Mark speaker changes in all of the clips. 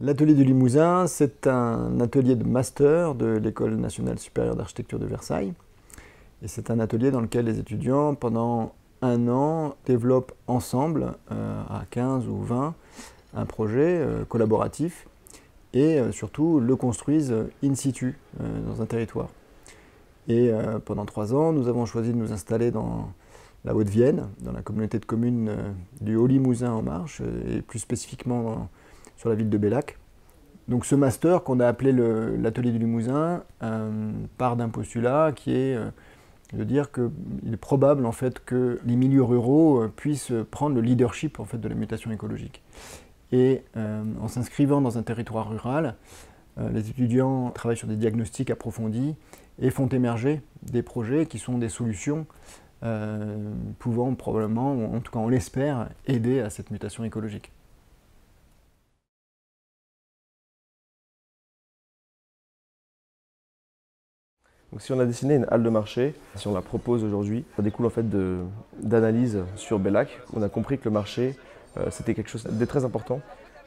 Speaker 1: L'atelier du Limousin, c'est un atelier de master de l'École nationale supérieure d'architecture de Versailles. Et c'est un atelier dans lequel les étudiants, pendant un an, développent ensemble, à 15 ou 20, un projet collaboratif et surtout le construisent in situ dans un territoire. Et pendant 3 ans, nous avons choisi de nous installer dans la Haute-Vienne, dans la communauté de communes du Haut-Limousin en Marche, et plus spécifiquement sur la ville de Bellac. Donc ce master qu'on a appelé l'atelier du Limousin part d'un postulat qui est de dire qu'il est probable en fait que les milieux ruraux puissent prendre le leadership en fait de la mutation écologique. Et en s'inscrivant dans un territoire rural, les étudiants travaillent sur des diagnostics approfondis et font émerger des projets qui sont des solutions pouvant probablement, ou en tout cas on l'espère, aider à cette mutation écologique.
Speaker 2: Donc si on a dessiné une halle de marché, si on la propose aujourd'hui, ça découle en fait d'analyses sur Bellac. On a compris que le marché, c'était quelque chose de très important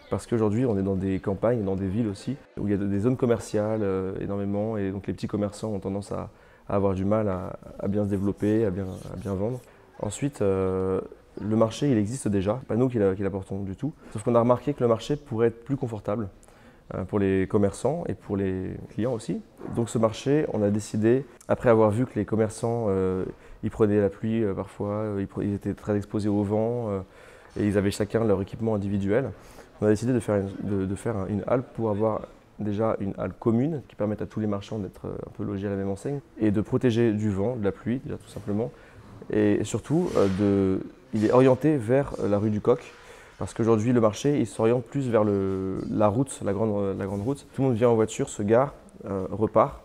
Speaker 2: parce qu'aujourd'hui on est dans des campagnes, dans des villes aussi, où il y a des zones commerciales énormément et donc les petits commerçants ont tendance à avoir du mal à bien se développer, à bien vendre. Ensuite, le marché il existe déjà, pas nous qui l'apportons du tout, sauf qu'on a remarqué que le marché pourrait être plus confortable pour les commerçants et pour les clients aussi. Donc ce marché, on a décidé, après avoir vu que les commerçants, ils prenaient la pluie parfois, ils étaient très exposés au vent et ils avaient chacun leur équipement individuel, on a décidé de faire une halle pour avoir déjà une halle commune qui permette à tous les marchands d'être un peu logés à la même enseigne et de protéger du vent, de la pluie déjà tout simplement. Et surtout, il est orienté vers la rue du Coq. Parce qu'aujourd'hui, le marché, il s'oriente plus vers la route, la grande route. Tout le monde vient en voiture, se gare, repart.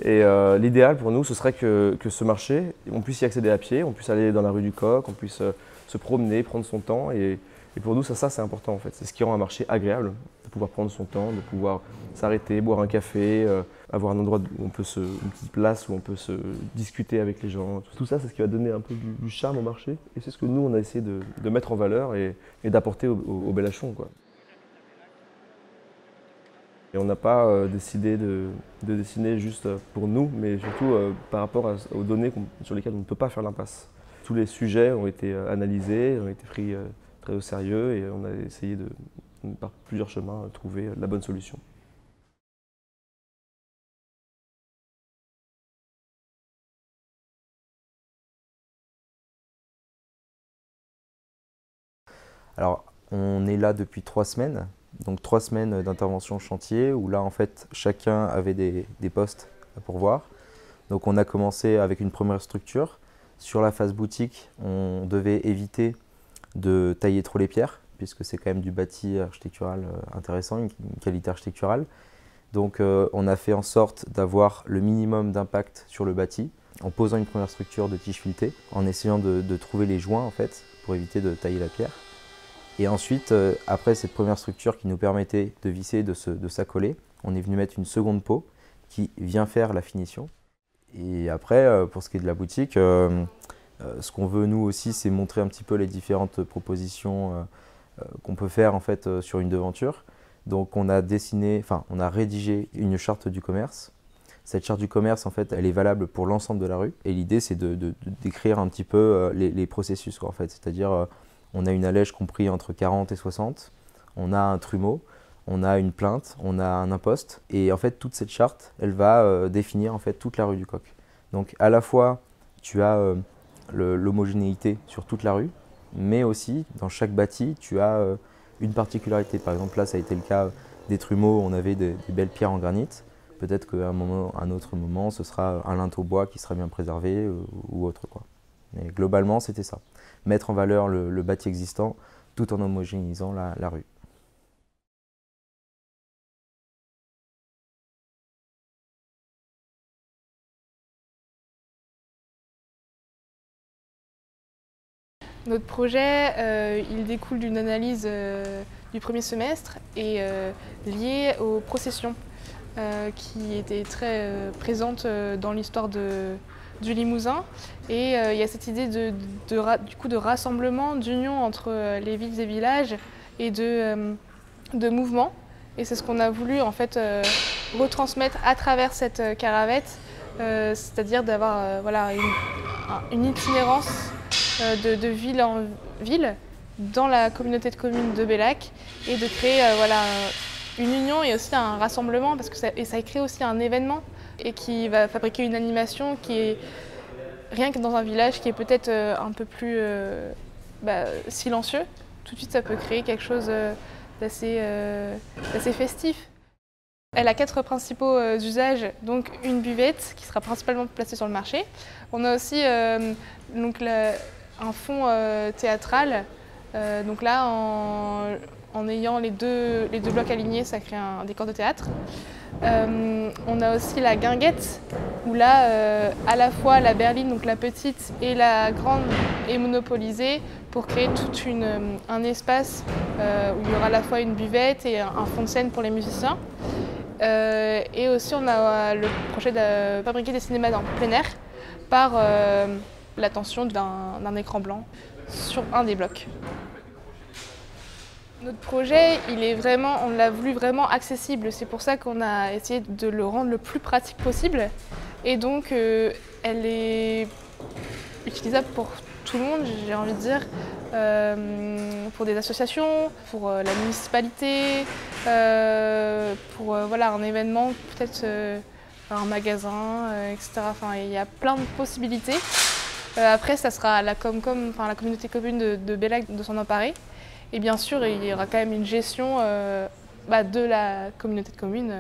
Speaker 2: Et l'idéal pour nous, ce serait que ce marché, on puisse y accéder à pied, on puisse aller dans la rue du Coq, on puisse se promener, prendre son temps. Et pour nous, ça c'est important en fait. C'est ce qui rend un marché agréable, de pouvoir prendre son temps, de pouvoir s'arrêter, boire un café, avoir un endroit où une petite place où on peut se discuter avec les gens. Tout ça, c'est ce qui va donner un peu du charme au marché. Et c'est ce que nous, on a essayé de mettre en valeur et d'apporter au Bellachon, quoi. Et on n'a pas décidé de dessiner juste pour nous, mais surtout par rapport aux données sur lesquelles on ne peut pas faire l'impasse. Tous les sujets ont été analysés, ont été pris très au sérieux et on a essayé par plusieurs chemins, trouver la bonne solution.
Speaker 3: Alors, on est là depuis 3 semaines, donc 3 semaines d'intervention chantier où là en fait chacun avait des postes à pourvoir. Donc on a commencé avec une première structure. Sur la phase boutique, on devait éviter de tailler trop les pierres puisque c'est quand même du bâti architectural intéressant, une qualité architecturale. Donc on a fait en sorte d'avoir le minimum d'impact sur le bâti en posant une première structure de tige filetée, en essayant de trouver les joints en fait pour éviter de tailler la pierre. Et ensuite, après cette première structure qui nous permettait de visser, de s'accoler, on est venu mettre une seconde peau qui vient faire la finition. Et après, pour ce qui est de la boutique, ce qu'on veut nous aussi, c'est montrer un petit peu les différentes propositions qu'on peut faire en fait sur une devanture. Donc on a rédigé une charte du commerce. Cette charte du commerce, en fait, elle est valable pour l'ensemble de la rue. Et l'idée, c'est de décrire un petit peu les processus, quoi, en fait. C'est-à-dire, on a une allège compris entre 40 et 60, on a un trumeau, on a une plainte, on a un imposte. Et en fait, toute cette charte, elle va définir en fait toute la rue du Coq. Donc à la fois, tu as l'homogénéité sur toute la rue, mais aussi, dans chaque bâti, tu as une particularité. Par exemple, là, ça a été le cas des trumeaux, on avait des belles pierres en granit. Peut-être qu'à un autre moment, ce sera un linteau bois qui sera bien préservé ou autre, quoi. Mais globalement, c'était ça. Mettre en valeur le bâti existant tout en homogénéisant la rue.
Speaker 4: Notre projet, il découle d'une analyse du premier semestre et liée aux processions qui étaient très présentes dans l'histoire du Limousin. Et il y a cette idée du coup, de rassemblement, d'union entre les villes et villages et de mouvement Et c'est ce qu'on a voulu en fait retransmettre à travers cette caravette, c'est-à-dire d'avoir voilà, une itinérance de ville en ville dans la communauté de communes de Bellac et de créer voilà, une union et aussi un rassemblement parce que ça crée aussi un événement et qui va fabriquer une animation qui est rien que dans un village qui est peut-être un peu plus silencieux. Tout de suite ça peut créer quelque chose d'assez festif. Elle a 4 principaux usages, donc une buvette qui sera principalement placée sur le marché. On a aussi donc un fond théâtral. Donc là, en ayant les deux blocs alignés, ça crée un décor de théâtre. On a aussi la guinguette, où là, à la fois la berline, donc la petite, et la grande est monopolisée pour créer tout un espace où il y aura à la fois une buvette et un fond de scène pour les musiciens. Et aussi, on a le projet de fabriquer des cinémas en plein air par l'attention d'un écran blanc sur un des blocs. Notre projet, on l'a voulu vraiment accessible. C'est pour ça qu'on a essayé de le rendre le plus pratique possible. Et donc, elle est utilisable pour tout le monde, j'ai envie de dire, pour des associations, pour la municipalité, pour voilà, un événement, peut-être un magasin, etc. Enfin, il y a plein de possibilités. Après, ça sera à la la communauté commune de Bellac de s'en emparer. Et bien sûr, il y aura quand même une gestion de la communauté de communes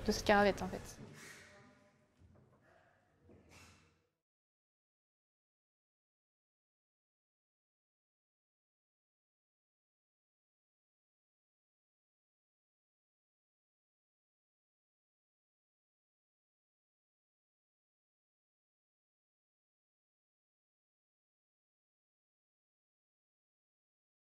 Speaker 4: de cette caravette en fait.